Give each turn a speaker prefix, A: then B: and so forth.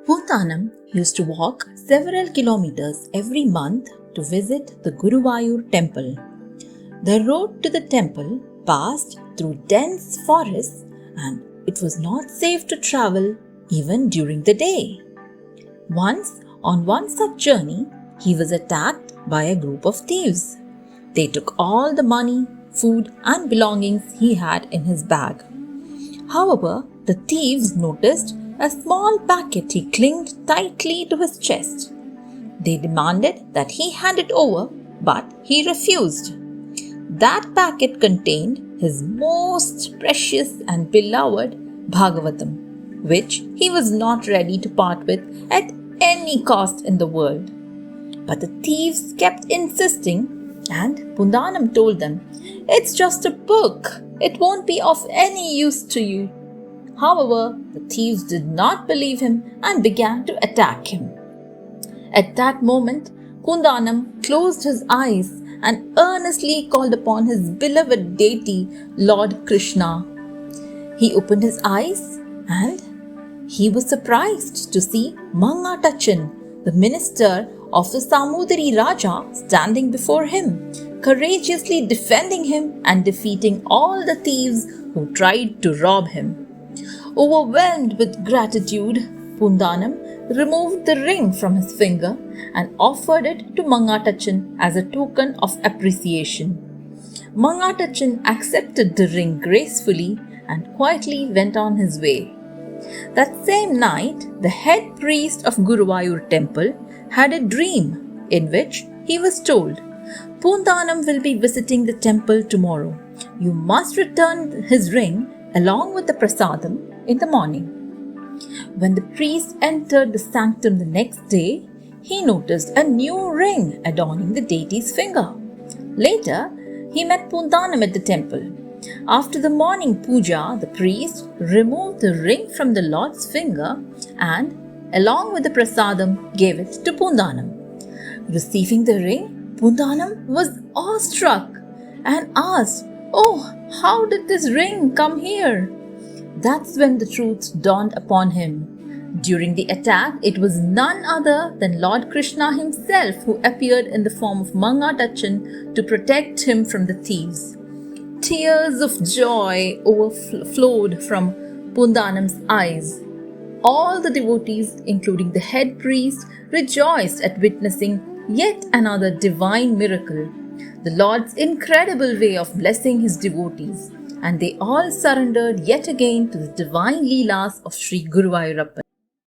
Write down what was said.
A: Pundanam used to walk several kilometers every month to visit the Guruvayur temple. The road to the temple passed through dense forests and it was not safe to travel even during the day. Once, on one such journey, he was attacked by a group of thieves. They took all the money, food, and belongings he had in his bag. However, the thieves noticed a small packet he clinged tightly to his chest. They demanded that he hand it over, but he refused. That packet contained his most precious and beloved Bhagavatam, which he was not ready to part with at any cost in the world. But the thieves kept insisting, and Pundanam told them, "It's just a book. It won't be of any use to you." However, the thieves did not believe him and began to attack him. At that moment, Pundanam closed his eyes and earnestly called upon his beloved deity, Lord Krishna. He opened his eyes and he was surprised to see Mangatachan, the minister of the Samudari Raja, standing before him, courageously defending him and defeating all the thieves who tried to rob him. Overwhelmed with gratitude, Pundanam removed the ring from his finger and offered it to Mangatachan as a token of appreciation. Mangatachan accepted the ring gracefully and quietly went on his way. That same night, the head priest of Guruvayur temple had a dream in which he was told, "Pundanam will be visiting the temple tomorrow. You must return his ring along with the prasadam in the morning." When the priest entered the sanctum the next day, he noticed a new ring adorning the deity's finger. Later, he met Pundanam at the temple. After the morning puja, the priest removed the ring from the Lord's finger and, along with the prasadam, gave it to Pundanam. Receiving the ring, Pundanam was awestruck and asked, "Oh, how did this ring come here?" That's when the truth dawned upon him. During the attack, it was none other than Lord Krishna himself who appeared in the form of Mangatachan to protect him from the thieves. Tears of joy overflowed from Pundanam's eyes. All the devotees, including the head priest, rejoiced at witnessing yet another divine miracle, the Lord's incredible way of blessing his devotees, and they all surrendered yet again to the divine Leelas of Sri Guruvayurappan.